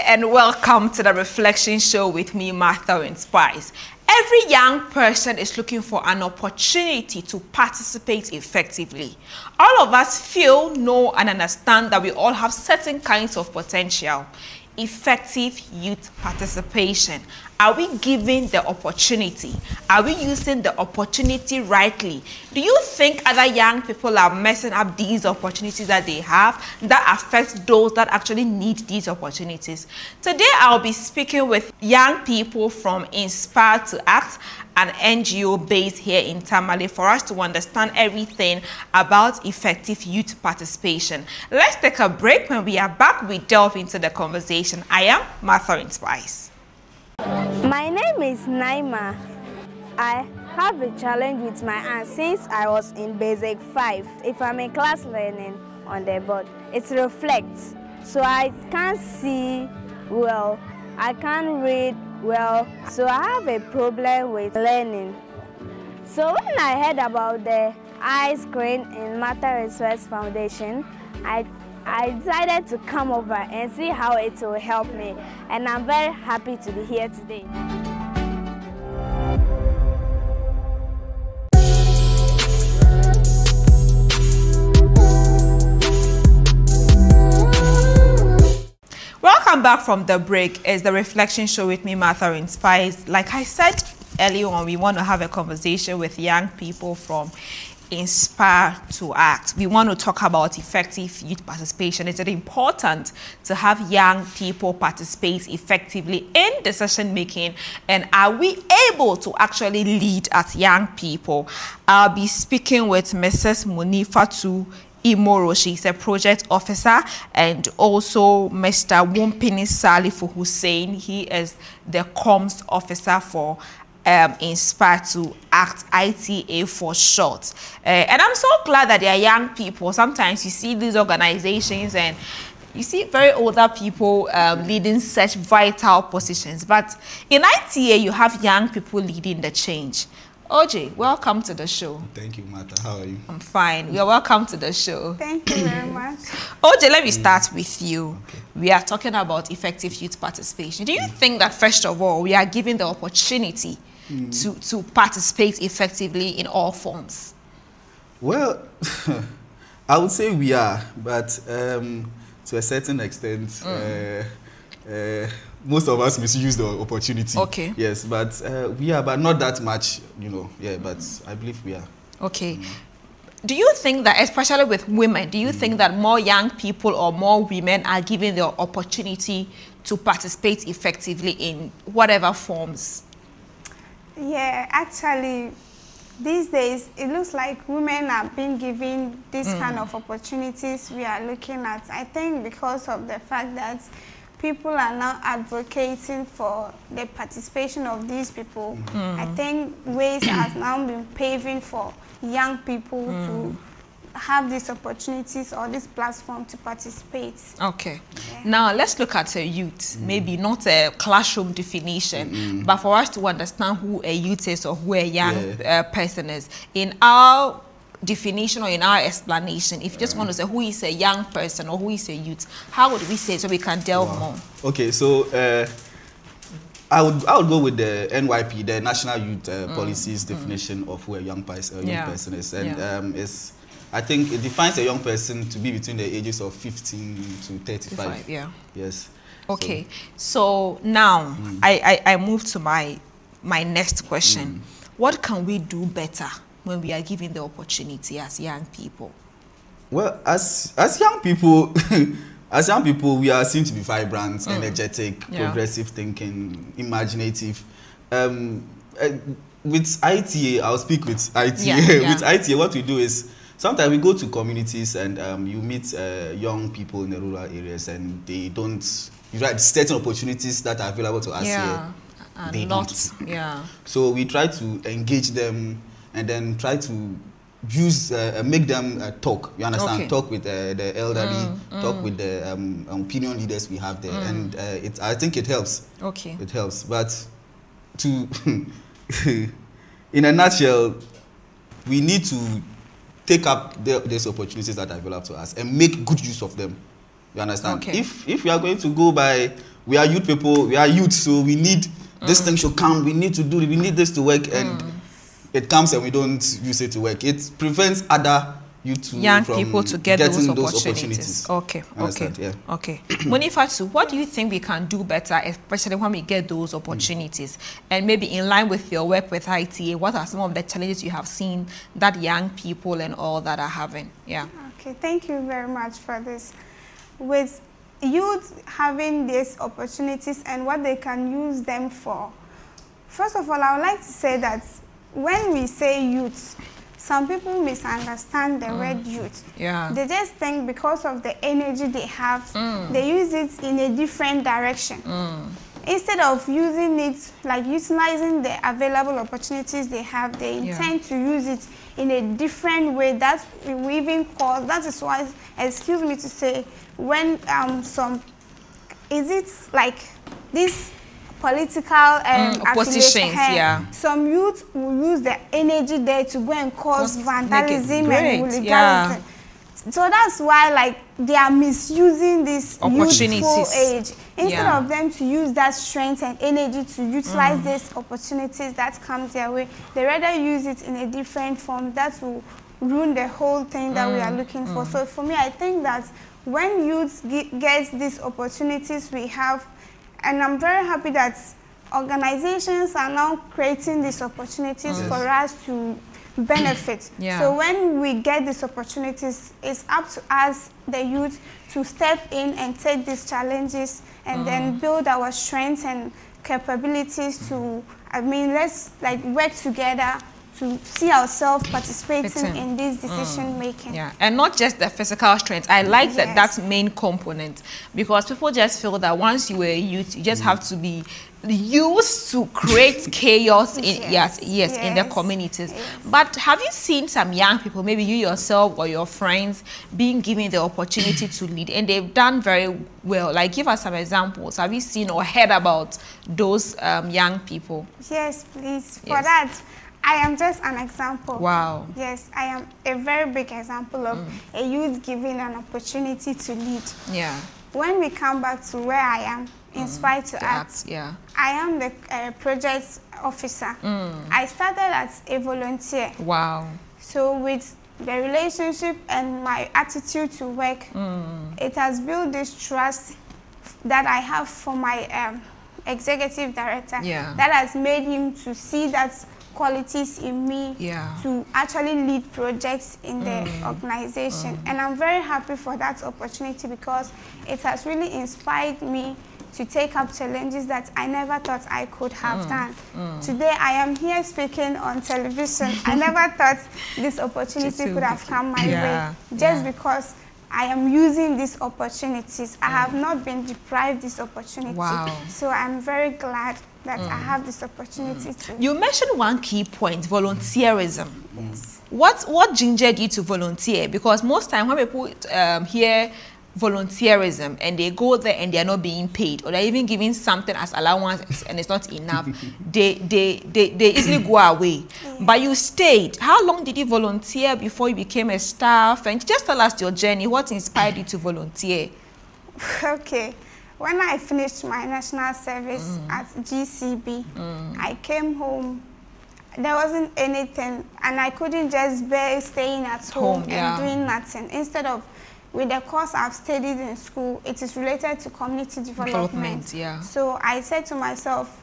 and welcome to the Reflection Show with me, Martha and Spice. Every young person is looking for an opportunity to participate effectively. All of us feel, know, and understand that we all have certain kinds of potential. Effective youth participation. Are we given the opportunity? Are we using the opportunity rightly? Do you think other young people are messing up these opportunities that they have that affect those that actually need these opportunities? Today, I'll be speaking with young people from Inspire to Act, an NGO based here in Tamale, for us to understand everything about effective youth participation. Let's take a break. When we are back, we delve into the conversation. I am Martha and Spice. My name is Naima. I have a challenge with my aunt since I was in Basic 5. If I'm in class learning on the board, it reflects. So I can't see well, I can't read well, so I have a problem with learning. So when I heard about the eye screen in Matter Research Foundation, I decided to come over and see how it will help me, and I'm very happy to be here today. Welcome back from the break. It's the Reflection Show with me, Martha and Spice. Like I said earlier on, we want to have a conversation with young people from Inspire to Act. We want to talk about effective youth participation. Is it important to have young people participate effectively in decision making, and are we able to actually lead as young people? I'll be speaking with Mrs. Munifatu Imoro. She's a project officer, and also Mr. Wumpini Salifu Hussein. He is the comms officer for Inspire to Act, ITA for short. And I'm so glad that they are young people. Sometimes you see these organizations and you see very older people leading such vital positions. But in ITA, you have young people leading the change. OJ, welcome to the show. Thank you, Martha. How are you? I'm fine. You're welcome to the show. Thank you very much. OJ, let me start with you. Okay. We are talking about effective youth participation. Do you think that, first of all, we are given the opportunity to participate effectively in all forms? Well, I would say we are, but to a certain extent, most of us misuse the opportunity. Okay. Yes, but we are, but not that much, you know. Yeah, but I believe we are. Okay. Do you think that, especially with women, do you think that more young people or more women are given the opportunity to participate effectively in whatever forms? Yeah, actually, these days, it looks like women are being given this kind of opportunities we are looking at. I think because of the fact that people are now advocating for the participation of these people. I think ways has now been paving for young people to have these opportunities or this platform to participate. Okay. Yeah. Now let's look at a youth. Maybe not a classroom definition, but for us to understand who a youth is or who a young person is. In our definition or in our explanation, if you just want to say who is a young person or who is a youth, how would we say it so we can delve more? Okay, so I would go with the NYP, the National Youth Policies definition of who a young person is, and I think it defines a young person to be between the ages of 15 to 35. Yeah. Yes. Okay. So now I move to my next question. What can we do better when we are given the opportunity as young people? Well, as young people, we are seen to be vibrant, energetic, progressive thinking, imaginative. With ITA, I'll speak with ITA. With ITA, what we do is sometimes we go to communities and you meet young people in the rural areas, and they don't. You write certain opportunities that are available to us here. They don't. So we try to engage them and then try to use make them talk. You understand? Okay. Talk with the elderly, talk with the opinion leaders we have there, and I think it helps. Okay. It helps, but to in a nutshell, we need to take up these opportunities that are available to us and make good use of them. You understand? Okay. If we are going to go by, we are youth people, we are youth, so we need this thing should come, we need to do it, we need this to work, and it comes and we don't use it to work. It prevents other young people to get those opportunities. Okay, okay, yeah. Okay. Monifatu, what do you think we can do better, especially when we get those opportunities? And maybe in line with your work with ITA, what are some of the challenges you have seen that young people and all that are having? Yeah. Okay, thank you very much for this. With youth having these opportunities and what they can use them for, first of all, I would like to say that when we say youth, some people misunderstand the word youth. Yeah. They just think because of the energy they have, they use it in a different direction. Instead of using it, like utilizing the available opportunities they have, they intend to use it in a different way. That we even call, that is why, excuse me to say, when is it like this political oppositions, some youth will use the energy there to go and cause vandalism and hooliganism. Yeah. So that's why, like, they are misusing this youthful age. Instead of them to use that strength and energy to utilize these opportunities that comes their way, they rather use it in a different form that will ruin the whole thing that we are looking for. So for me, I think that when youth gets these opportunities we have, and I'm very happy that organizations are now creating these opportunities for us to benefit. So when we get these opportunities, it's up to us, the youth, to step in and take these challenges and then build our strengths and capabilities to, I mean, let's like work together to see ourselves participating in this decision making. Yeah, and not just the physical strength. I like that that's main component, because people just feel that once you were a youth, you just have to be used to create chaos in in the communities. But have you seen some young people, maybe you yourself or your friends, being given the opportunity to lead and they've done very well? Like, give us some examples. Have you seen or heard about those young people? Yes, please. For that, I am just an example. Wow. Yes, I am a very big example of a youth given an opportunity to lead. Yeah. When we come back to where I am, Inspired to Act, I am the project officer. I started as a volunteer. Wow. So with the relationship and my attitude to work, it has built this trust that I have for my executive director. That has made him to see that qualities in me to actually lead projects in the organization. And I'm very happy for that opportunity because it has really inspired me to take up challenges that I never thought I could have done. Today I am here speaking on television. I never thought this opportunity could have come my way just because I am using these opportunities. I have not been deprived this opportunity. So I'm very glad that I have this opportunity to. You mentioned one key point, volunteerism. Yes. What gingered you to volunteer? Because most time when people hear volunteerism and they go there and they are not being paid, or they're even giving something as allowance and it's not enough, they easily go away. But you stayed. How long did you volunteer before you became a staff? And just tell us your journey. What inspired you to volunteer? Okay. When I finished my national service at GCB, I came home. There wasn't anything, and I couldn't just bear staying at home and doing nothing. Instead of, with the course I've studied in school, it is related to community development. So I said to myself,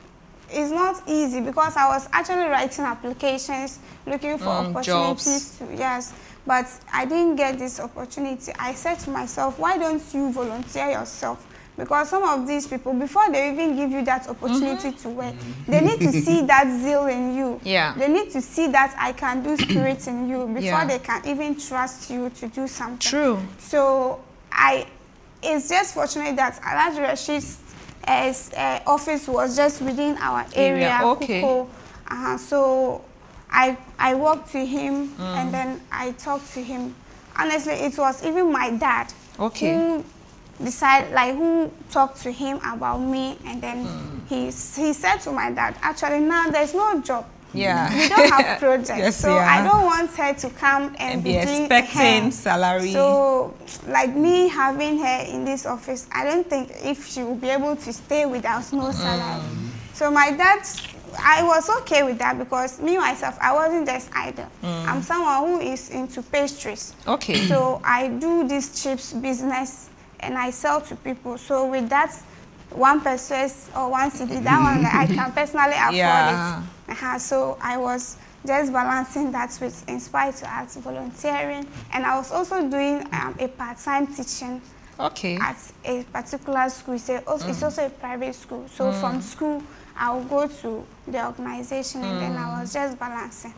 it's not easy, because I was actually writing applications, looking for opportunities to, but I didn't get this opportunity. I said to myself, why don't you volunteer yourself? Because some of these people, before they even give you that opportunity to work, they need to see that zeal in you. They need to see that I can do spirit in you before they can even trust you to do something. True. So it's just fortunate that Alhaji Rashid's office was just within our area. So I walked to him and then I talked to him. Honestly, it was even my dad who decided, like, who talked to him about me, and then he said to my dad, actually, now there's no job. Yeah. We don't have projects. Yes, so yeah. I don't want her to come and be doing expecting her. salary. So, like me having her in this office, I don't think if she will be able to stay without no salary. So my dad, I was okay with that because me myself, I wasn't just idle. I'm someone who is into pastries. Okay. So I do this chips business and I sell to people. So with that, 1 peso or 1 cedi, that one I can personally afford it. So I was just balancing that with Inspire to Act, volunteering, and I was also doing a part-time teaching at a particular school. It's also a private school. So from school, I'll go to the organization and then I was just balancing.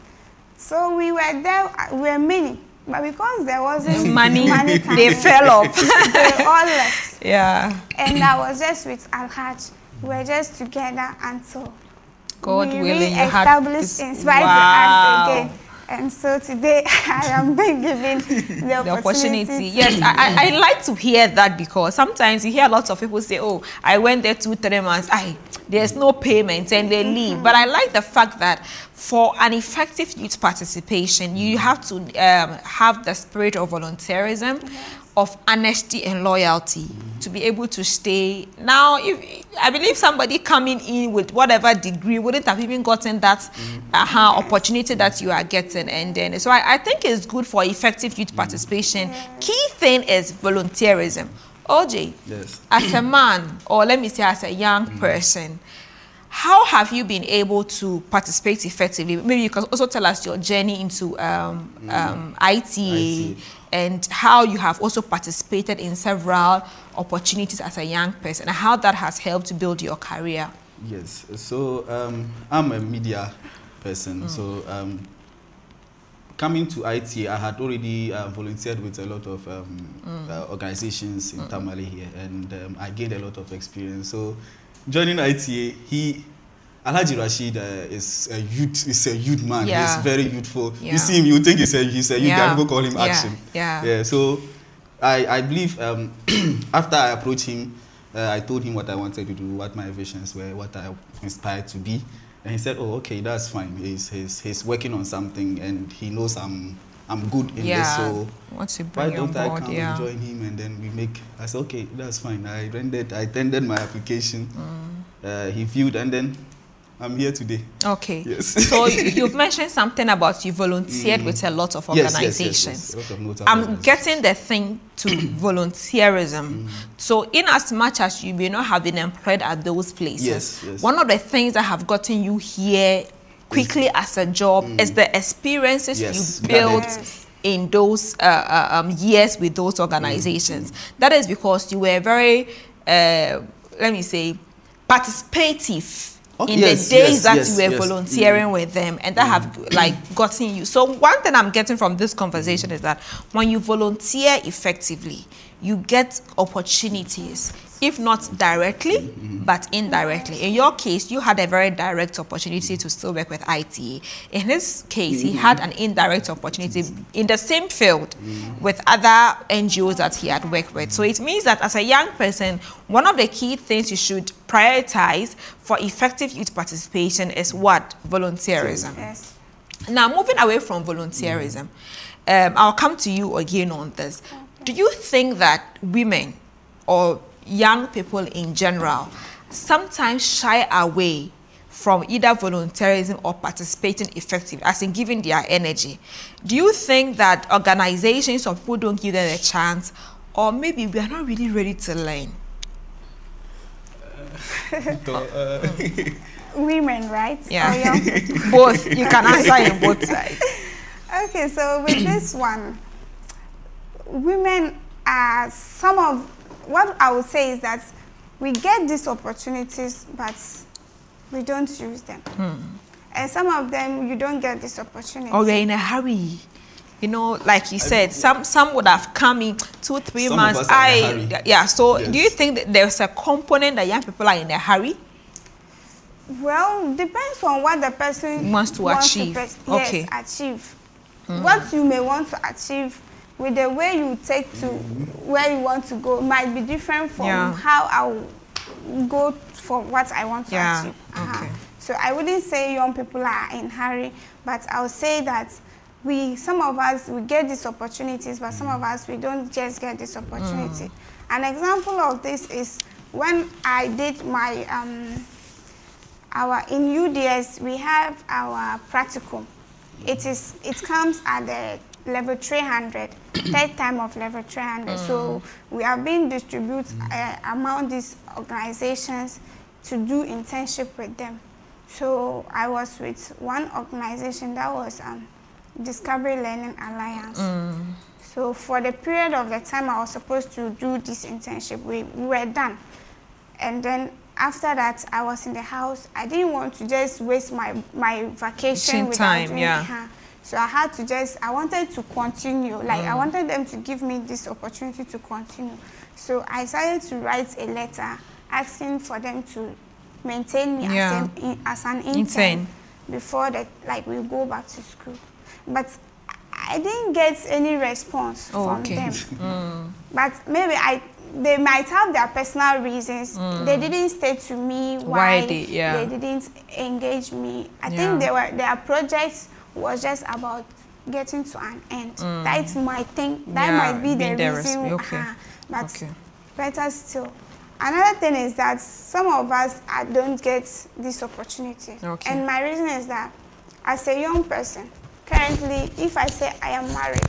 So we were there, we were many, but because there wasn't money they fell off. They all left. Yeah. And I was just with Al-Haj. We were just together until God we willing, you established Inspire to Act again. And so today I am being given the opportunity. Yes, I like to hear that because sometimes you hear lots of people say, oh, I went there 2-3 months, there's no payment, and they leave. But I like the fact that for an effective youth participation, you have to have the spirit of volunteerism, of honesty and loyalty to be able to stay. Now, I believe somebody coming in with whatever degree wouldn't have even gotten that opportunity that you are getting. And then, so I think it's good for effective youth participation. Key thing is volunteerism. OJ, as a man, or let me say as a young person, how have you been able to participate effectively? Maybe you can also tell us your journey into ITA and how you have also participated in several opportunities as a young person and how that has helped to build your career. Yes, so I'm a media person, so coming to ITA, I had already volunteered with a lot of organizations in Tamale here, and I gained a lot of experience. So joining ITA, Alhaji Rashid is a youth man. He's very youthful. You see him, you think he's a youth guy. People call him Action. So I believe after I approached him, I told him what I wanted to do, what my visions were, what I inspired to be, and he said, "Oh, okay, that's fine. He's working on something, and he knows I'm good in this. So why don't I come and join him, and then we make?" I said, "Okay, that's fine." I tendered my application. He viewed, and then I'm here today. Okay. Yes. So you've mentioned something about you volunteered with a lot of organizations. Yes. I'm getting the thing to volunteerism. So in as much as you may not have been employed at those places, one of the things that have gotten you here quickly as a job is the experiences you built in those years with those organizations. That is because you were very, let me say, participative in the days that you were volunteering with them, and that have like gotten you. So one thing I'm getting from this conversation is that when you volunteer effectively, you get opportunities, if not directly, but indirectly. In your case, you had a very direct opportunity to still work with ITA. In his case, he had an indirect opportunity in the same field with other NGOs that he had worked with. So it means that as a young person, one of the key things you should prioritize for effective youth participation is what? Volunteerism. Yes. Now, moving away from volunteerism, I'll come to you again on this. Do you think that women or young people in general sometimes shy away from either volunteerism or participating effectively, as in giving their energy? Do you think that organizations or people don't give them a chance, or maybe we are not really ready to learn? Women, right? Yeah. Or young? Both. You can answer in both sides. Okay, so with this one, women are some of what I would say is that we get these opportunities, but we don't use them. And some of them, you don't get this opportunity. Or we're in a hurry. You know, like you said, some would have come in 2-3 months. Of us are in a hurry. Yeah, so do you think that there's a component that young people are in a hurry? Well, depends on what the person wants to achieve. Achieve. What you may want to achieve with the way you take to where you want to go might be different from how I will go for what I want to achieve. So I wouldn't say young people are in hurry, but I would say that some of us, we get these opportunities, but some of us, we don't just get this opportunity. An example of this is when I did my, in UDS, we have our practicum. It comes at the level 300, third time of level 300. So we have been distributed among these organizations to do internship with them. So I was with one organization that was Discovery Learning Alliance. So for the period of the time I was supposed to do this internship, we were done. And then after that, I was in the house. I didn't want to just waste my vacation without time, doing yeah. So I had to I wanted to continue. Like I wanted them to give me this opportunity to continue. So I decided to write a letter asking for them to maintain me as an intern before we go back to school. But I didn't get any response from them. But maybe they might have their personal reasons. They didn't state to me why they didn't engage me. I think their projects was just about getting to an end. That might be the reason. But better still. Another thing is that some of us don't get this opportunity. And my reason is that as a young person, currently, if I say I am married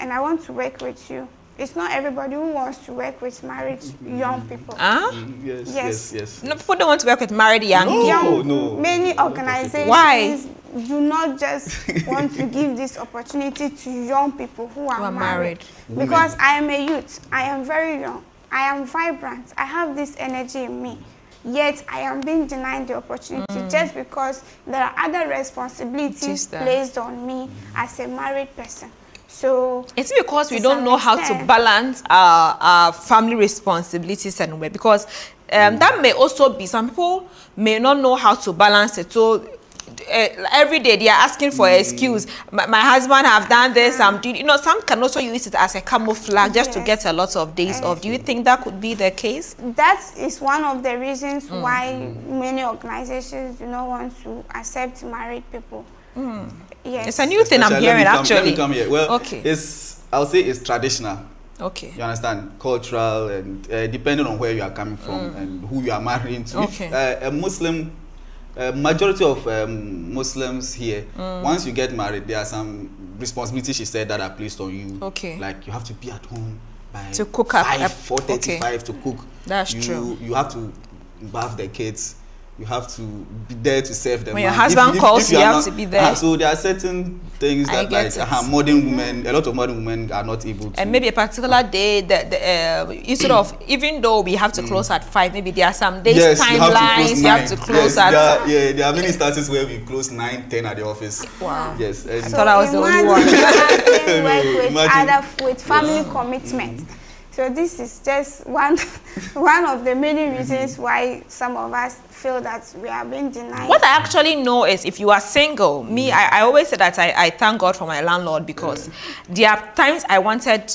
and I want to work with you, it's not everybody who wants to work with married young people. Yes. No, people don't want to work with married young people. No. Many organizations do not just want to give this opportunity to young people who are married. Because I am a youth. I am very young. I am vibrant. I have this energy in me. Yet I am being denied the opportunity just because there are other responsibilities placed on me as a married person. So it's because we don't know how to balance our family responsibilities and work. Because that may also be, some people may not know how to balance it. So every day they are asking for an excuse. My husband have done this. Some can also use it as a camouflage just to get a lot of days off. Do you think that could be the case? That is one of the reasons why many organizations do not want to accept married people. Yes. It's a new thing I'm hearing, actually. Let me come here. Well, I'll say it's traditional. Okay. You understand? Cultural and depending on where you are coming from and who you are marrying to. Okay. If, a Muslim, majority of Muslims here, once you get married, there are some responsibilities, she said, that are placed on you. Okay. Like you have to be at home by to cook up 4:35 to cook. That's true. You have to bath the kids. You have to be there to serve them. When your husband calls, you have to be there. So there are certain things that modern women, a lot of modern women are not able to. And maybe a particular day that instead of, even though we have to close at 5, maybe there are some days timelines you have to close at. There are many instances where we close 9, 10 at the office. Wow. Yes. I thought I was the only one. With family commitment. So this is just one of the many reasons why some of us feel that we are being denied. What I actually know is, if you are single, I always say that I thank God for my landlord, because there are times I wanted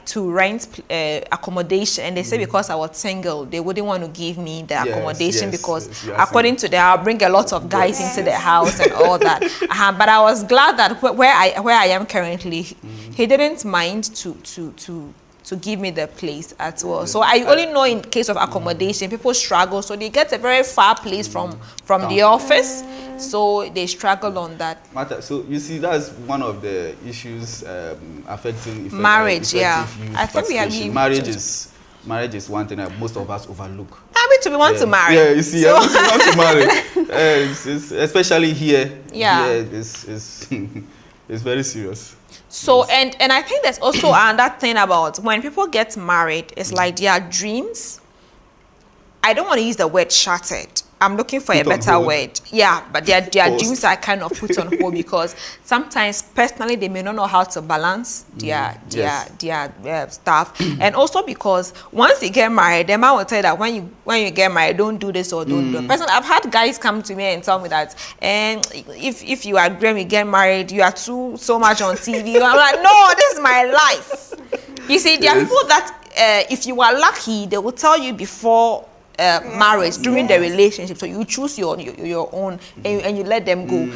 to rent accommodation, and they say because I was single, they wouldn't want to give me the accommodation because according to them, I'll bring a lot of guys into the house and all that. But I was glad that where I am currently, he didn't mind to give me the place at all. So I only know in case of accommodation, people struggle. So they get a very far place from the office. So they struggle on that. So you see, that's one of the issues affecting marriage. I think we agree. Marriage is one thing that most of us overlook. We want to marry. Yeah, you see, we want to marry. Especially here. Yeah. It's very serious. So, and I think there's also another thing about when people get married, it's like their dreams. I don't want to use the word shattered. I'm looking for a better word. Yeah, but their dreams are kind of put on hold because sometimes personally they may not know how to balance their stuff, and also because once you get married, the man will tell you that when you get married, don't do this or don't do. Personally, I've had guys come to me and tell me that, and if you agree we get married, you are so much on TV. I'm like, no, this is my life. You see, there are people that if you are lucky, they will tell you before marriage during the relationship. So you choose your own and you let them go.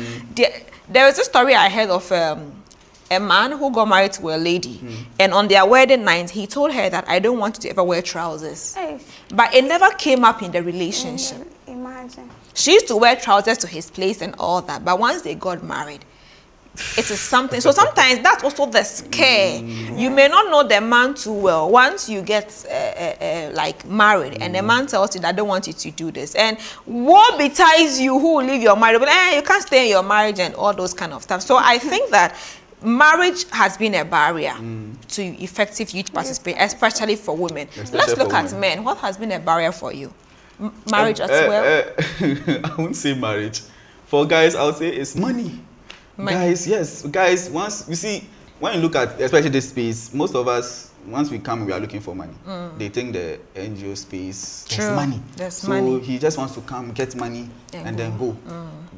There was a story I heard of a man who got married to a lady, and on their wedding night, he told her that I don't want you to ever wear trousers. But it never came up in the relationship. Imagine. She used to wear trousers to his place and all that, but once they got married, it is something. So sometimes that's also the scare. You may not know the man too well. Once you get like married and the man tells you that I don't want you to do this, and woe betides you who will leave your marriage, but you can't stay in your marriage and all those kind of stuff. So I think that marriage has been a barrier to effective youth participation, especially for women. Let's look at men. What has been a barrier for you? Marriage as well? I wouldn't say marriage. For guys, I would say it's money. Guys, yes. Guys, once, you see, when you look at, especially this space, most of us, once we come, we are looking for money. They think the NGO space, there's money. So he just wants to come, get money, and then go.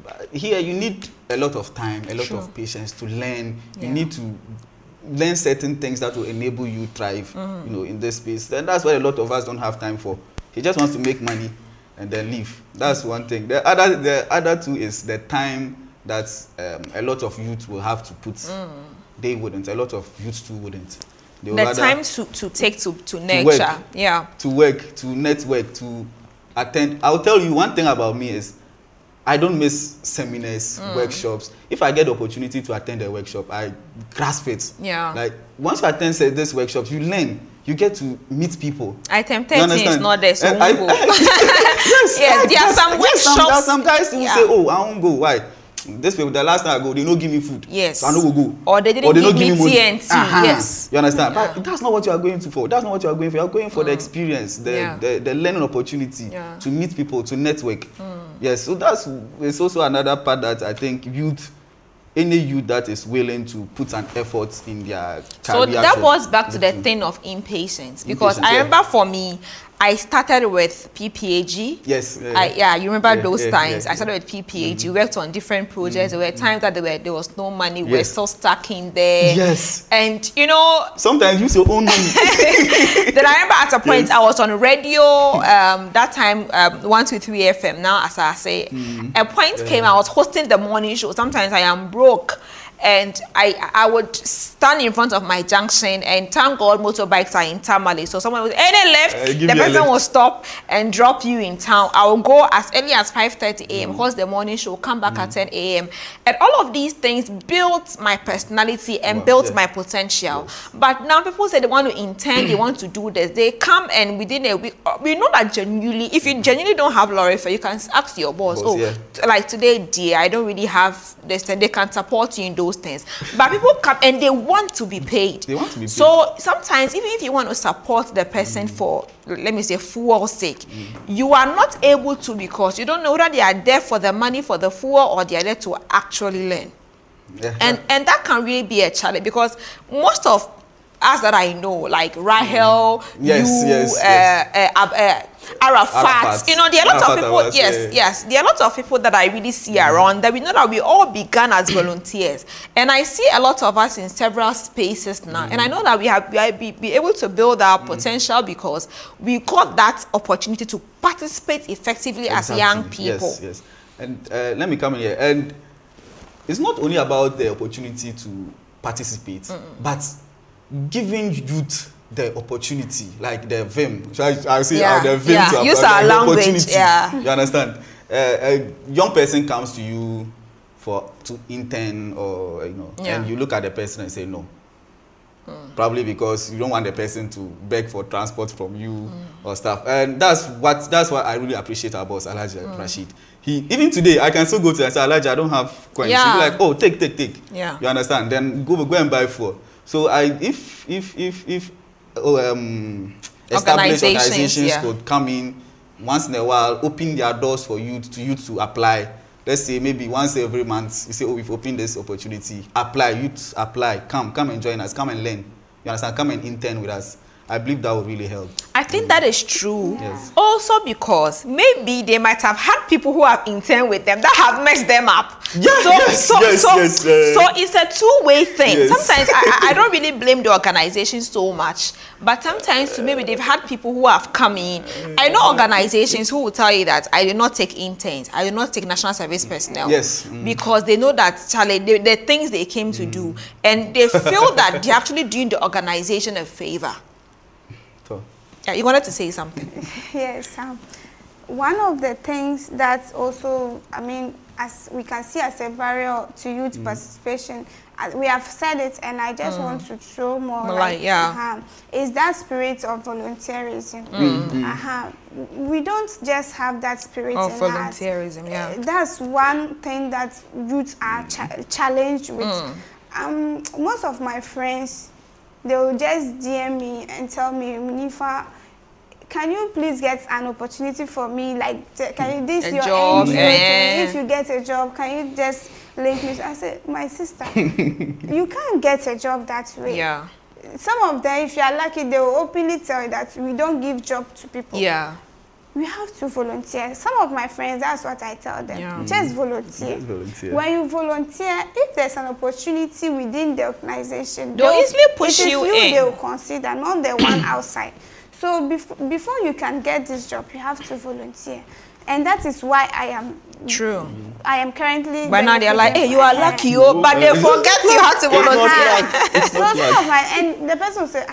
But here, you need a lot of time, a lot of patience to learn. You need to learn certain things that will enable you thrive, you know, in this space. And that's what a lot of us don't have time for. He just wants to make money and then leave. That's one thing. The other two is the time that a lot of youth will have to put. They wouldn't. A lot of youth too wouldn't. They the time to take to nurture. To work, to network, to attend. I'll tell you one thing about me is I don't miss seminars, workshops. If I get the opportunity to attend a workshop, I grasp it. Like once you attend this workshops, you learn. You get to meet people. Item 13 is not there, so I won't go. Yes, there are some workshops. There are some guys who say, oh, I won't go. Why? This people, the last time I go, they don't give me food. Yes. So I don't go. Or they didn't give me TNT. Yes. You understand? But that's not what you are going to for. That's not what you are going for. You are going for the experience, the learning opportunity, to meet people, to network. Yes. So it's also another part that I think any youth that is willing to put an effort in their career. So that was back to the thing of impatience. Because I remember for me, I started with PPAG. Yes. You remember those times. I started with PPAG. We worked on different projects. There were times that there was no money. We were still stuck in there. Yes. And, you know... Sometimes use your own money. Then I remember at a point, I was on radio, that time, 123 FM. Now, as I say, a point came, I was hosting the morning show. Sometimes I am broke. And I would stand in front of my junction, and thank God motorbikes are in Tamale. So someone would any left, the person will stop and drop you in town. I will go as early as 5:30 a.m. host the morning show, come back at 10 a.m. And all of these things built my personality and built my potential. But now people say they want to intend, they want to do this. They come and within a week, we know that genuinely, if you genuinely don't have lorry fare, you can ask your boss, like today, dear, I don't really have this, and they can support you in those things. But people come and they want to be paid. They want to be paid. So sometimes, even if you want to support the person for, let me say, fuel's sake, you are not able to, because you don't know whether they are there for the money, for the fuel, or they are there to actually learn. And that can really be a challenge, because most of us that I know, like Rahel, Arafat, you know, there are lots of people, there are lots of people that I really see around, that we know that we all began as volunteers. And I see a lot of us in several spaces now. And I know that we have be able to build our potential because we got that opportunity to participate effectively as young people. Yes. And let me come in here. And it's not only about the opportunity to participate, but giving youth the opportunity, like the vim. I say the vim to use our language. You understand? A young person comes to you to intern, or and you look at the person and say no. Probably because you don't want the person to beg for transport from you or stuff. And that's what I really appreciate our boss, Alhaji Rashid. Even today, I can still go to and say, Alhaji, I don't have coins. He'll be like, oh, take. You understand? Then go and buy 4. So if established organizations could come in once in a while, open their doors for youth to apply. Let's say maybe once every month, you say, oh, we've opened this opportunity. Apply, youth apply, come and join us, come and learn. You understand? Come and intern with us. I believe that would really help. I think that is true. Yes. Also because maybe they might have had people who have interned with them that have messed them up. Yes, So it's a two-way thing. Yes. Sometimes I don't really blame the organization so much, but sometimes maybe they've had people who have come in. I know organizations who will tell you that I do not take interns, I do not take national service personnel. Yes. Because they know that, Charlie, the things they came to do, and they feel that they're actually doing the organization a favor. Yeah, you wanted to say something. Yes. One of the things that also, I mean, as we can see as a barrier to youth participation, we have said it, and I just want to throw more light. Is that spirit of volunteerism. We don't just have that spirit of in volunteerism. us. That's one thing that youth are challenged with. Most of my friends, they will just DM me and tell me, Munifa, can you please get an opportunity for me? Like, can you, this a your job, if you get a job, can you just link me? I said, my sister, you can't get a job that way. Yeah. Some of them, if you are lucky, they will openly tell you that we don't give job to people. Yeah. We have to volunteer. Some of my friends, that's what I tell them. Yeah. Just volunteer. When you volunteer, if there's an opportunity within the organization, they'll easily push you in. They will consider, not the one outside. So before you can get this job, you have to volunteer. And that is why I am... True. I am currently... But now they're like, hey, you are lucky, but they forget you have to volunteer. So some of my... And the person will say,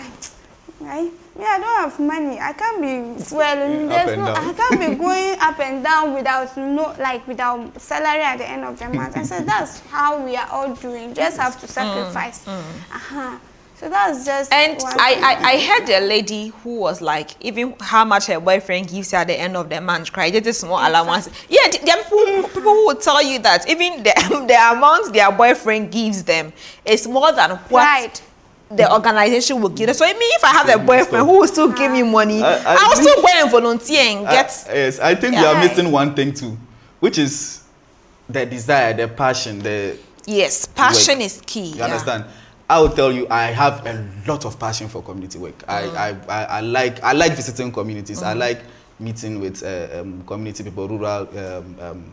I don't have money. I can't be swelling. I can't be going up and down without salary at the end of the month. I said that's how we are all doing. You just have to sacrifice. So that's just. And I heard a lady who was like, even how much her boyfriend gives her at the end of the month, cry. Just a small allowance. Yeah, there are people who will tell you that even the amount their boyfriend gives them is more than what the organization will give them. So I mean, if I have a boyfriend who will still give me money, I'll still go and volunteer and get. Yes, I think we are missing one thing too, which is the desire, the passion, Yes, passion is key. You understand? I will tell you, I have a lot of passion for community work. I like visiting communities. I like meeting with community people, rural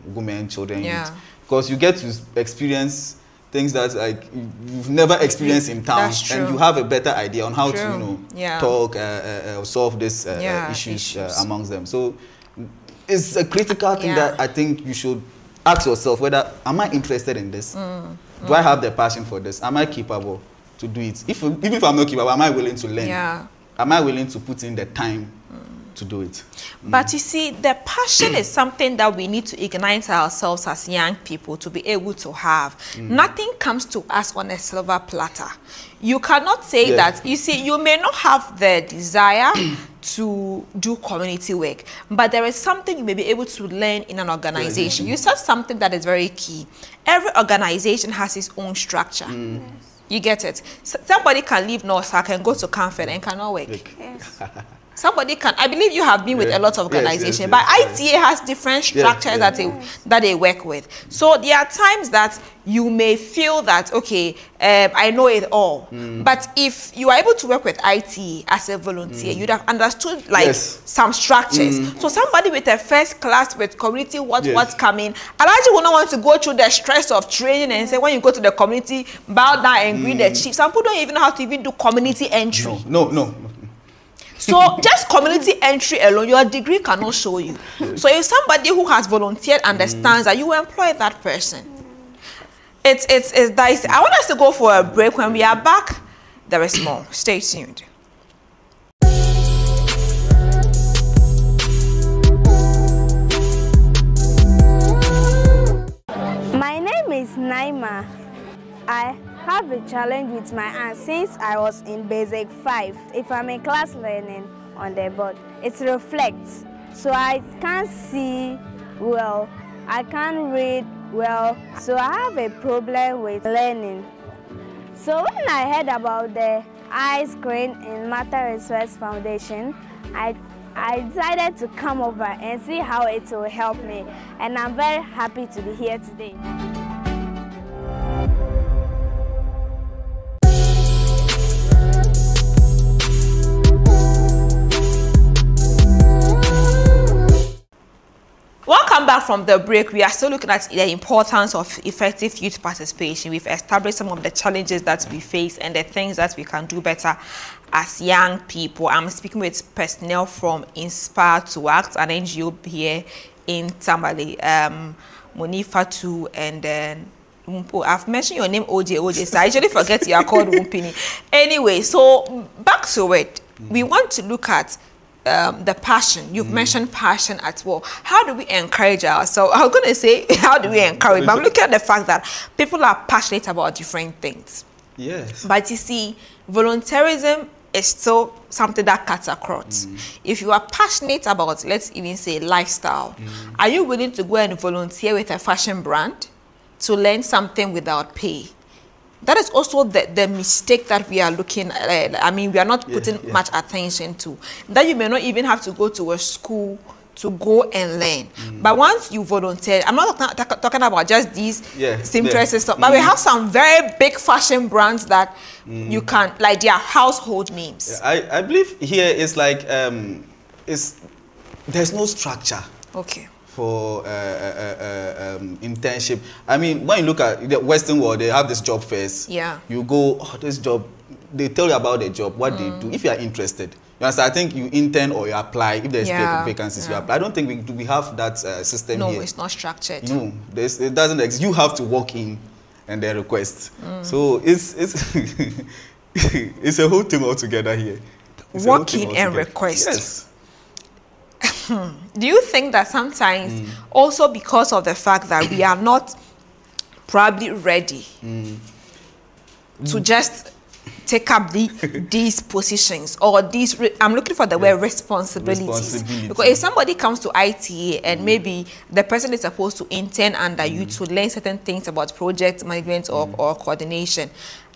women, children, youth, because you get to experience things that like you've never experienced in town, and you have a better idea on how to talk, solve these issues amongst them. So it's a critical thing that I think you should ask yourself whether am I interested in this? Do I have the passion for this? Am I capable to do it? Even if I'm not capable, am I willing to learn? Am I willing to put in the time to do it? But you see, the passion is something that we need to ignite ourselves as young people to be able to have. Nothing comes to us on a silver platter. You cannot say that, you see, you may not have the desire to do community work, but there is something you may be able to learn in an organization. You said something that is very key. Every organization has its own structure. You get it? Somebody can leave Northside and go to Comfort and cannot work. Somebody can. I believe you have been with a lot of organizations, but ITA has different structures that they work with. So there are times that you may feel that, okay, I know it all. But if you are able to work with ITA as a volunteer, you'd have understood like some structures. So somebody with a first class with community what's coming, Elijah will not want to go through the stress of training and say when you go to the community, bow down and greet the chief. Some people don't even know how to even do community entry. No. So just community entry alone, your degree cannot show you. So if somebody who has volunteered understands that, you employ that person. It's dicey. I want us to go for a break. When we are back, there is more. Stay tuned. My name is Naima. I have a challenge with my aunt since I was in basic 5. If I'm in class learning on the board, it reflects. So I can't see well, I can't read well, so I have a problem with learning. So when I heard about the eye screen in Matter Research Foundation, I decided to come over and see how it will help me, and I'm very happy to be here today. back from the break, we are still looking at the importance of effective youth participation. We've established some of the challenges that we face and the things that we can do better as young people. I'm speaking with personnel from Inspire to Act, an NGO here in Tamale, Monifatu, and then I've mentioned your name, OJ, so I usually forget you are called Wumpini. Anyway, so back to it. We want to look at the passion. You've mentioned passion as well. How do we encourage ourselves? I'm going to say, how do we encourage? But I'm looking at the fact that people are passionate about different things. Yes. But you see, volunteerism is still something that cuts across. If you are passionate about, let's even say, lifestyle, are you willing to go and volunteer with a fashion brand to learn something without pay? That is also the mistake that we are looking at. I mean, we are not putting much attention to. That you may not even have to go to a school to go and learn. But once you volunteer, I'm not talking about just these seamstresses stuff, but we have some very big fashion brands that you can, like their household names. I believe here is like, there's no structure. Okay. For internship. I mean, when you look at the Western world, they have this job fairs. Yeah. You go, oh, this job, they tell you about the job, what they do. If you are interested, you understand, I think you intern or you apply. If there's vacancies, you apply. I don't think we have that system here. No, it's not structured. No, it doesn't exist. You have to walk in and then request. So it's it's a whole thing altogether here. Walk in and request. Yes. Do you think that sometimes also because of the fact that we are not probably ready to just take up these positions or these, I'm looking for the word responsibilities. Because if somebody comes to ITA and maybe the person is supposed to intern under you to learn certain things about project management or coordination,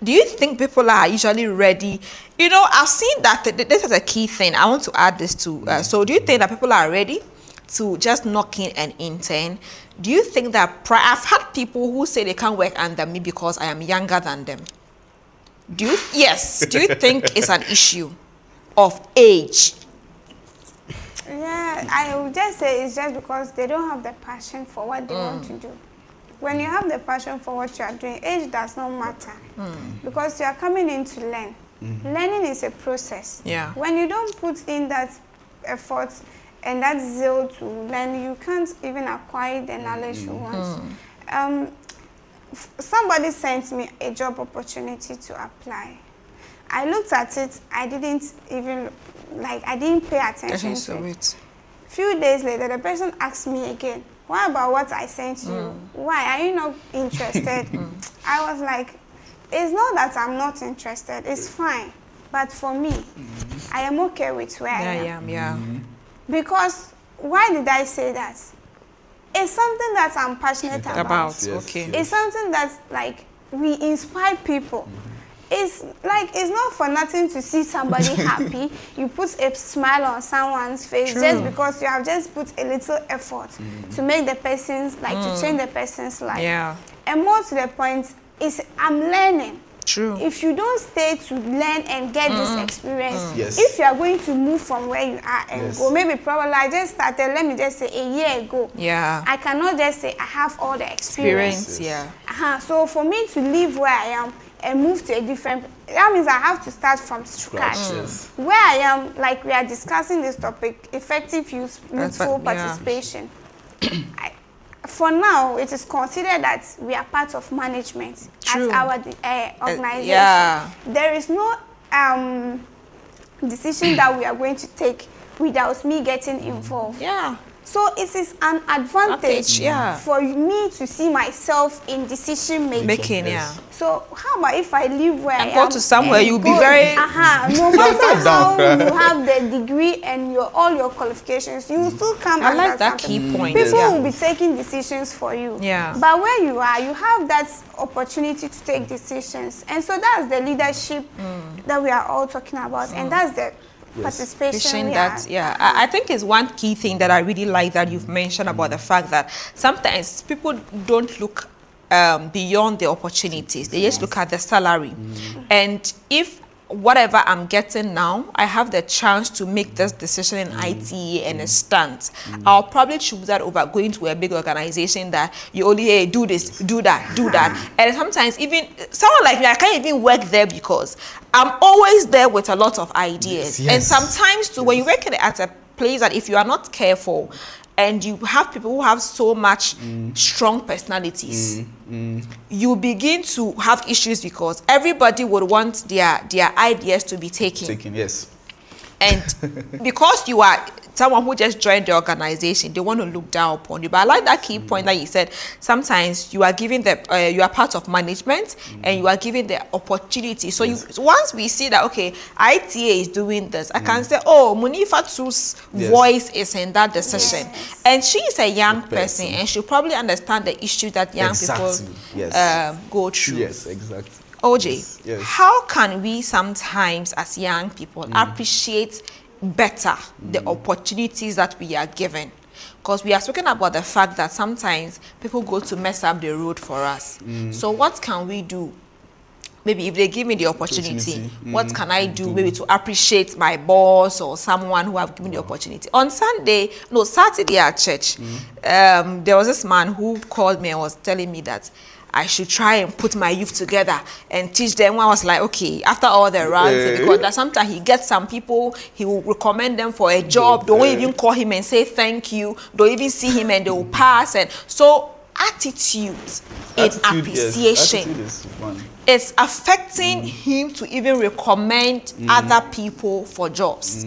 do you think people are usually ready? You know, I've seen that this is a key thing. I want to add this to. So do you think that people are ready to just knock in and intern? Do you think that I've had people who say they can't work under me because I am younger than them? Do you think it's an issue of age? Yeah, I would just say it's just because they don't have the passion for what they want to do. When you have the passion for what you are doing, age does not matter because you are coming in to learn. Learning is a process. Yeah. When you don't put in that effort and that zeal to learn, you can't even acquire the knowledge you want. Somebody sent me a job opportunity to apply. I looked at it. I didn't even I didn't pay attention to it. Few days later, the person asked me again, what about what I sent you? Why are you not interested? I was like, it's not that I'm not interested. It's fine. But for me, I am okay with where I am. Because why did I say that? It's something that I'm passionate about. It's something that's like we inspire people. It's like, it's not for nothing to see somebody happy. You put a smile on someone's face just because you have just put a little effort to make the person's, to change the person's life. Yeah. And more to the point is I'm learning. True. If you don't stay to learn and get this experience, if you are going to move from where you are and go, maybe probably I just started, let me just say a year ago. Yeah. I cannot just say I have all the experience. So for me to leave where I am and move to a different, that means I have to start from scratch. Where I am, like we are discussing this topic, effective youthful participation. For now, it is considered that we are part of management as our organization. There is no decision that we are going to take without me getting involved. So it is an advantage for me to see myself in decision making. So how about if I live where I am? Go to somewhere, you'll be very... No matter how you have the degree and all your qualifications, you will still come I like that key point. People will be taking decisions for you. But where you are, you have that opportunity to take decisions. And so that's the leadership that we are all talking about. And that's the participation. I think it's one key thing that I really like that you've mentioned about the fact that sometimes people don't look beyond the opportunities. They just look at the salary. And if whatever I'm getting now, I have the chance to make this decision in ITE and a stunt. I'll probably choose that over going to a big organization that you only hey, do this, do that, do that. And sometimes even someone like me, I can't even work there because I'm always there with a lot of ideas. Yes. And sometimes too, when you work at a place that if you are not careful, and you have people who have so much strong personalities, you begin to have issues because everybody would want their ideas to be taken. Yes. And because you are someone who just joined the organization, they want to look down upon you. But I like that key point that you said. Sometimes you are given the you are part of management and you are given the opportunity. So once we see that okay, ITA is doing this, I can say, oh, Munifatu's voice is in that decision, and she is a young person and she'll probably understand the issue that young people go through. Yes, exactly. OJ, how can we sometimes as young people appreciate better the opportunities that we are given? Because we are speaking about the fact that sometimes people go to mess up the road for us. So what can we do? Maybe if they give me the opportunity, what can I do maybe to appreciate my boss or someone who have given the opportunity? On Saturday at church, there was this man who called me and was telling me that I should try and put my youth together and teach them. I was like, okay, after all the runs, because sometimes he gets some people, he will recommend them for a job. Don't even call him and say thank you. Don't even see him and they will pass. And so attitude in appreciation is affecting him to even recommend other people for jobs.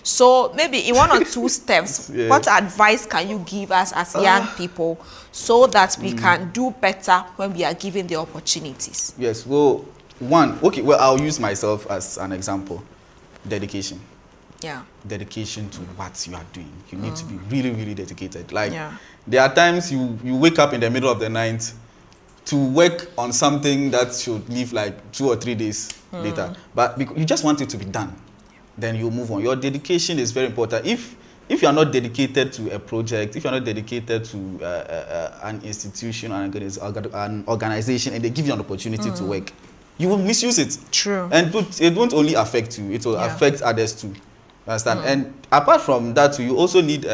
So maybe in 1 or 2 steps, what advice can you give us as young people so that we can do better when we are given the opportunities? Yes, well, I'll use myself as an example. Dedication. Yeah. Dedication to what you are doing. You need to be really, really dedicated. Like, there are times you wake up in the middle of the night to work on something that should leave like 2 or 3 days later. But you just want it to be done. Then you move on. Your dedication is very important. If you are not dedicated to a project, if you are not dedicated to an institution, an organization, and they give you an opportunity to work, you will misuse it. True. And it won't only affect you, it will affect others too. Understand? And apart from that, you also need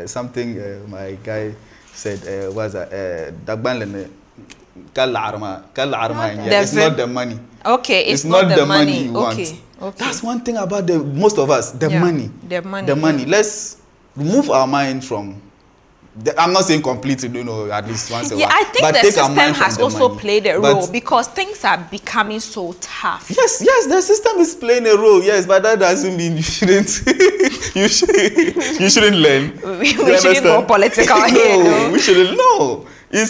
something my guy said was it's not the money. Okay, it's not the money you want. Okay. That's one thing about most of us, the money. The money. The money. Let's remove our mind from I'm not saying completely, at least once a while. I think the system has also played a role because things are becoming so tough. Yes, the system is playing a role, yes, but that doesn't mean you shouldn't you shouldn't learn. We shouldn't go political here. No, we shouldn't. No. The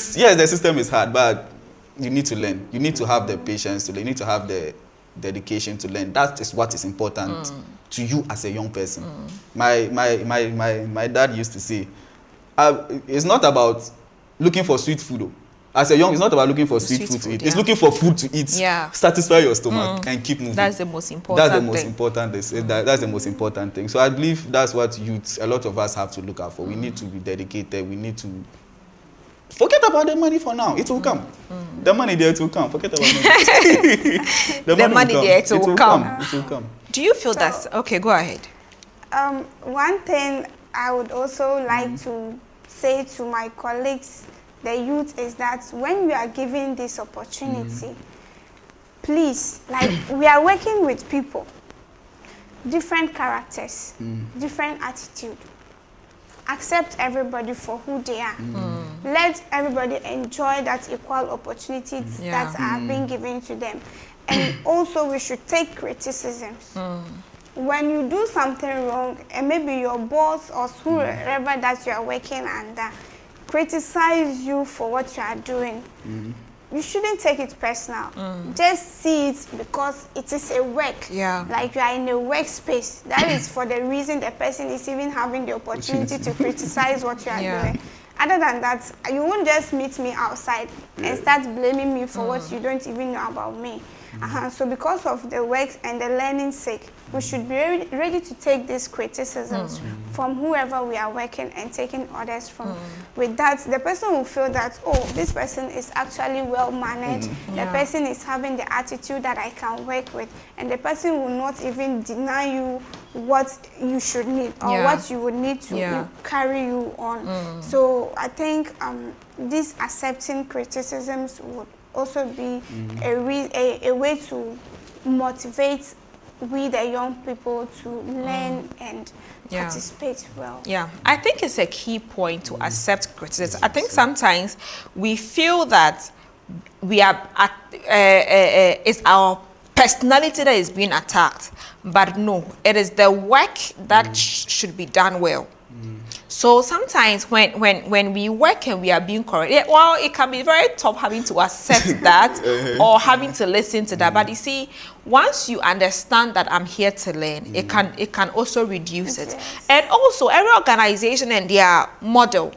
system is hard, but you need to learn. You need to have the patience to learn. You need to have the dedication to learn. That is what is important to you as a young person. My dad used to say, it's not about looking for sweet food. As a young, it's not about looking for sweet food to eat. It's looking for food to eat. Satisfy your stomach and keep moving. That's the most important thing. That's the most important thing. So I believe that's what a lot of us have to look out for. We need to be dedicated. We need to forget about the money for now. It will come. The money there, it will come. Forget about it. the money there, it will come. It will come. Do you feel that? Okay, go ahead. One thing I would also like to say to my colleagues, the youth, is that when we are given this opportunity, please, like, we are working with people, different characters, different attitude. Accept everybody for who they are. Let everybody enjoy that equal opportunities that are being given to them. And also we should take criticisms. When you do something wrong, and maybe your boss or whoever that you are working under criticize you for what you are doing, you shouldn't take it personal. Just see it because it is a work. Like you are in a workspace. That is for the reason the person is even having the opportunity to criticize what you are doing. Other than that, you won't just meet me outside and start blaming me for what you don't even know about me. So because of the work and the learning sake, we should be ready to take these criticisms from whoever we are working and taking orders from. With that, the person will feel that, oh, this person is actually well-mannered, the person is having the attitude that I can work with, and the person will not even deny you what you should need or what you would need to carry you on. So I think these accepting criticisms would also be a way to motivate we the young people to learn and participate well. Yeah, I think it's a key point to accept criticism. I think sometimes we feel that we are it's our personality that is being attacked, but no, it is the work that should be done well. So sometimes when we work and we are being correct, well, it can be very tough having to accept that or having to listen to that. But you see, once you understand that I'm here to learn, it can also reduce it. And also, every organization and their model.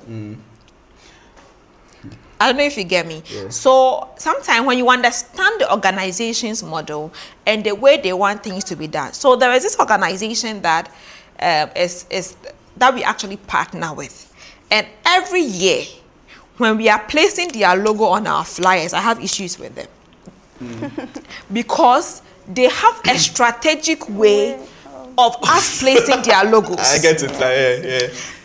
I don't know if you get me. So sometimes when you understand the organization's model and the way they want things to be done. So there is this organization that that we actually partner with. And every year, when we are placing their logo on our flyers, I have issues with them. Because they have a strategic way of us placing their logos. I get it.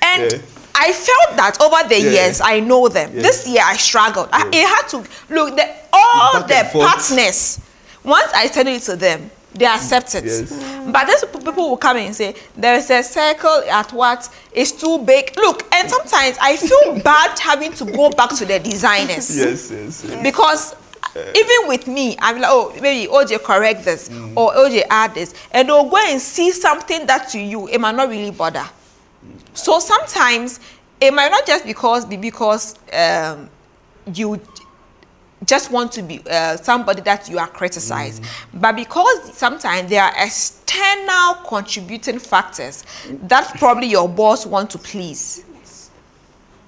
And I felt that over the years, I know them. This year, I struggled. It had to, look, all the partners, once I send it to them, they accept it. But these people will come in and say, there is a circle at what is too big. Look, and sometimes I feel bad having to go back to the designers. Because even with me, I'm like, oh, maybe OJ correct this, or OJ add this. And they'll go and see something that to you, it might not really bother. So sometimes, it might not just be because you just want to be somebody that you are criticized, but because sometimes there are external contributing factors that probably your boss want to please.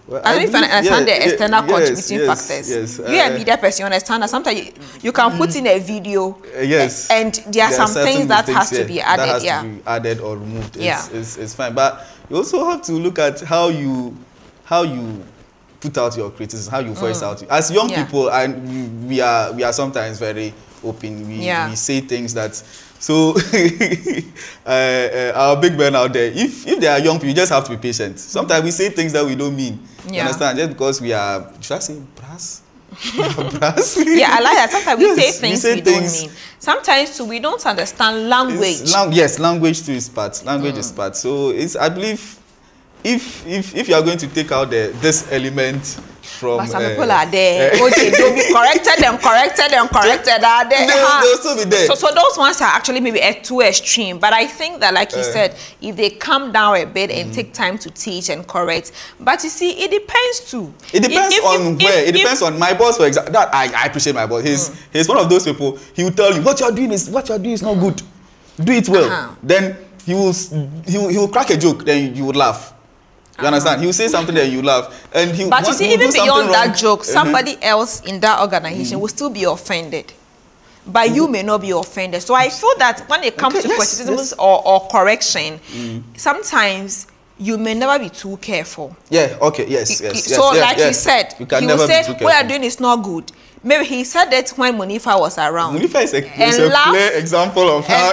Well, I don't know if you understand the external contributing factors. You and me, that person, you understand that sometimes you can put in a video, and there are some things that has to be added. That has to be added or removed. It's fine, but you also have to look at how you put out your criticism, how you voice out. As young people, and we are sometimes very open. We say things that. So our big men out there, if they are young people, you just have to be patient. Sometimes we say things that we don't mean. You understand? Just because we are, should I say brass? Brass? I like that. Sometimes we say things we don't mean. Sometimes too, we don't understand language. Yes, language too is part. Language is part. So it's, I believe, if you are going to take out this element from, but some people are there. Okay, they'll be corrected and corrected and corrected. Are there? They'll still be there. So those ones are actually maybe too extreme. But I think that, like you said, if they calm down a bit and take time to teach and correct. But you see, it depends too. It depends on where. It depends on my boss, for example. That I appreciate my boss. He's one of those people. He will tell you what you are doing is not good. Do it well. Then he will crack a joke. Then you would laugh. You understand? He will say something and you laugh. And but you see, even beyond that joke, somebody else in that organization will still be offended. But you may not be offended. So I feel that when it comes to criticisms or correction, sometimes you may never be too careful. So like you said, he will say, what you're doing is not good. Maybe he said that when Munifa was around. Munifa is a clear example of how...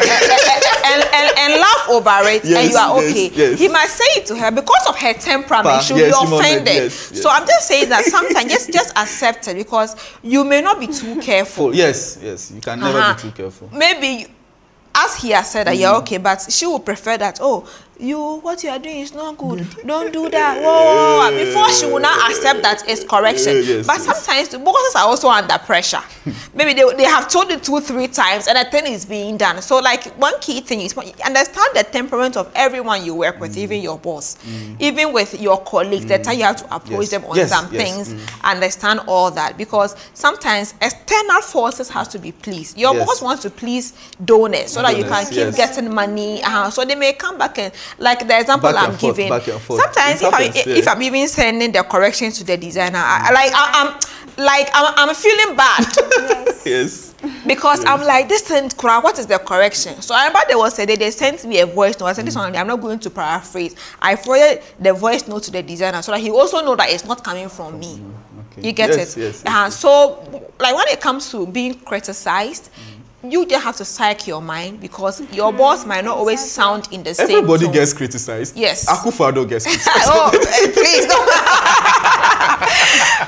and laugh over it, and you are okay. He might say it to her because of her temperament. She'll be offended. So I'm just saying that sometimes just accept it, because you may not be too careful. Yes, you can never be too careful. Maybe, as he has said that you're okay, but she will prefer that, what you are doing is not good. Don't do that. Whoa. Before she will not accept that it's correction. But sometimes the bosses are also under pressure. Maybe they have told it 2-3 times and a thing is being done. So like one key thing is understand the temperament of everyone you work with, even your boss, even with your colleagues. The time you have to approach them on some things, understand all that, because sometimes external forces has to be pleased. Your boss wants to please donors so that you can keep getting money. So they may come back and, like the example I'm giving, sometimes if I'm even sending the corrections to the designer, I'm feeling bad. Because I'm like, this thing, what is the correction? So I remember there was a day they sent me a voice note. I said, this one, I'm not going to paraphrase. I forwarded the voice note to the designer so that he also know that it's not coming from me. Okay. You get it? Yes. So, like, when it comes to being criticized, you just have to psych your mind because your boss might not always sound in the same Everybody tone. gets criticized. Yes. Akufo-Addo gets criticized. Oh, please don't.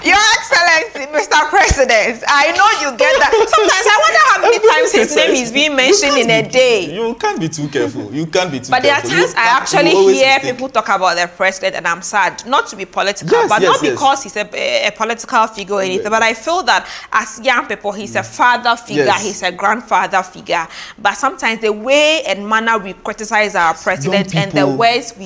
Your Excellency, Mr. President, I know you get that. Sometimes I wonder how many times his name is being mentioned in a day. You can't be too careful. You can't be too But careful. there are times I actually hear people talk about the president and I'm sad. Not to be political, but not because he's a political figure or anything. But I feel that as young people, he's a father figure, he's a grandfather figure. But sometimes the way and manner we criticize our president and the words we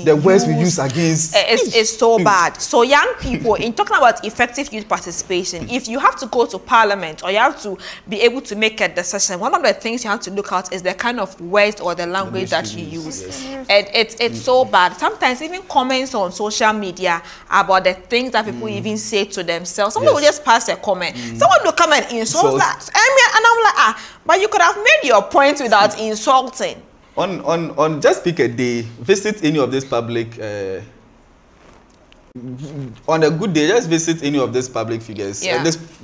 use against is so bad. So young people, in talking about effective youth participation, if you have to go to parliament or you have to be able to make a decision, one of the things you have to look at is the kind of words or the language that you use. And it's so bad. Sometimes even comments on social media about the things that people even say to themselves. Someone will just pass a comment. Someone will come and insult that. And I'm like, but you could have made your point without insulting. On just pick a day, visit any of these public on a good day, just visit any of these public figures,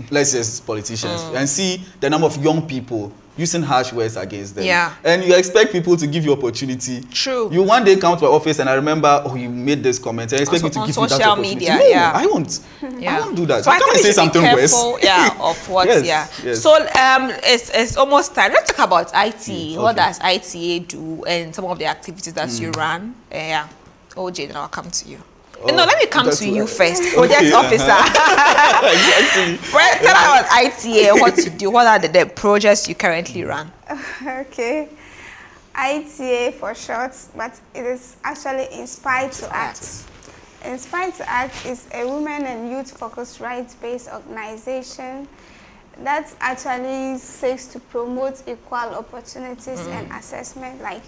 let's just politicians, and see the number of young people using harsh words against them. And you expect people to give you opportunity. True. You one day come to our office and I remember, oh, you made this comment. I expect me to give you that opportunity. No, I won't. I won't do that. So I can't say something worse. Of what, So it's almost time. Let's talk about IT. What does ITA do and some of the activities that you run? OJ, then I'll come to you. No, let me come to you first, project officer. Exactly. Well, tell us about ITA, what you do, what are the projects you currently run? Okay. ITA for short, but it is actually Inspired to Act. Inspired to Act is a women and youth-focused rights-based organization that actually seeks to promote equal opportunities and assessment, like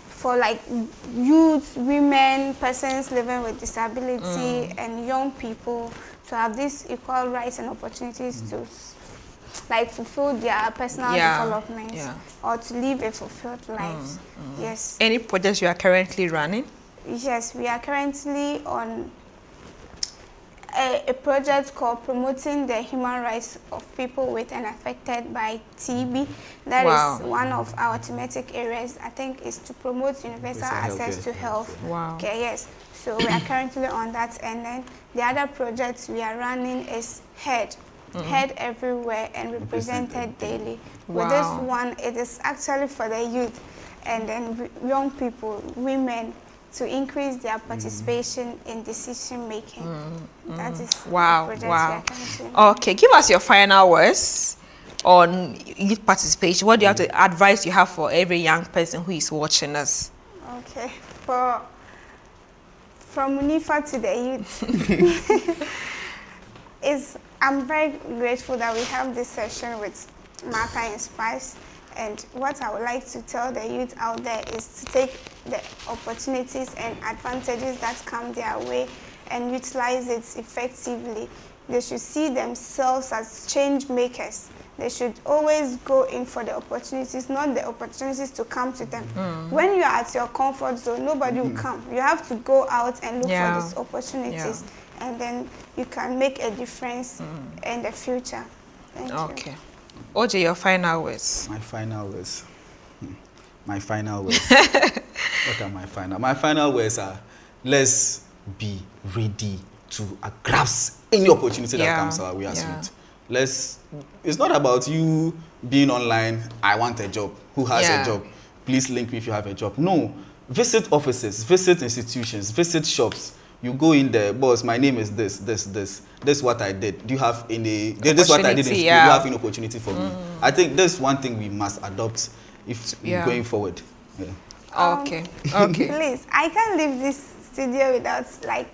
for youth, women, persons living with disability, and young people to have these equal rights and opportunities to fulfill their personal development or to live a fulfilled life. Yes. Any projects you are currently running? Yes, we are currently on a project called Promoting the Human Rights of People with and Affected by TB. That is one of our thematic areas. I think is to promote universal access to health. Okay, yes. So we are currently on that. And then the other project we are running is HEAD. HEAD Everywhere and Represented Daily. With this one, it is actually for the youth and then young people, women, to increase their participation in decision making. That is the project we are currently. Okay, give us your final words on youth participation. What do you have to advise you have for every young person who is watching us? Okay, from Munifa to the youth, I'm very grateful that we have this session with Martha Inspires. And what I would like to tell the youth out there is to take the opportunities and advantages that come their way and utilize it effectively. They should see themselves as change makers. They should always go in for the opportunities, not the opportunities to come to them. When you are at your comfort zone, nobody will come. You have to go out and look for these opportunities, and then you can make a difference in the future. Thank you. OJ, your final words. My final words. My final words. What are my final? My final words are: let's be ready to grasp any opportunity that comes our way as youth. It's not about you being online. I want a job. Who has a job? Please link me if you have a job. No. Visit offices, visit institutions, visit shops. You go in there, boss, my name is this. This is what I did. Do you have any, this is what I did in school. Do you have any opportunity for me? I think that's one thing we must adopt if going forward. Okay. Please, I can't leave this studio without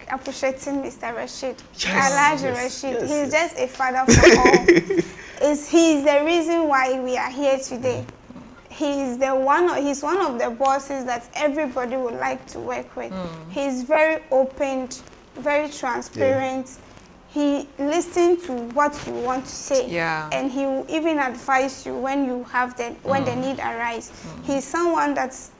appreciating Mr. Rashid. Alhaji Rashid. He's just a father for all. He's the reason why we are here today. He's one of the bosses that everybody would like to work with. He's very open, very transparent, he listens to what you want to say. Yeah. And he will even advise you when you have when the need arises. He's someone that's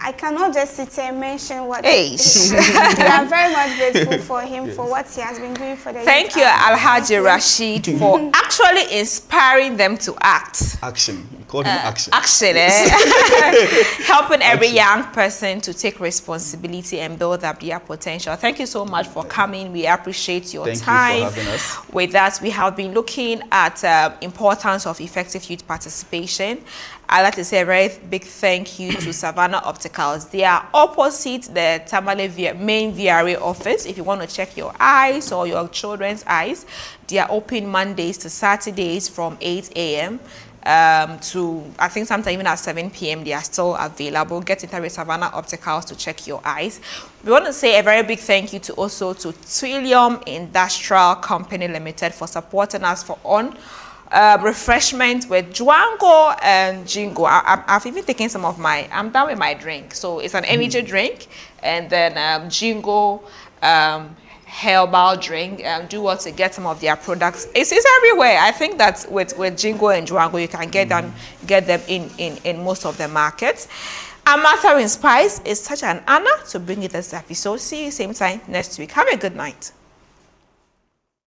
I cannot just sit here and mention what we are very much grateful for him for what he has been doing for the Thank you, Alhaji Rashid, for actually inspiring them to act. Action. We call him action. Action, helping every young person to take responsibility and build up their potential. Thank you so much for coming. We appreciate your time. Thank you for having us. With that, we have been looking at importance of effective youth participation. I'd like to say a very big thank you to Savannah Opticals. They are opposite the Tamale main VRA office. If you want to check your eyes or your children's eyes, they are open Mondays to Saturdays from 8 a.m. to I think sometimes even at 7 p.m. they are still available. Get in touch with Savannah Opticals to check your eyes. We want to say a very big thank you to Trillium Industrial Company Limited for supporting us on refreshment with Juango and Jingo. I've even taken some of I'm done with my drink. So it's an energy drink, and then Jingo herbal drink. Do want to get some of their products. It's everywhere. I think that with Jingo and Juango, you can get them in most of the markets. I'm Martha in Spice. It's such an honor to bring you this episode. See you same time next week. Have a good night.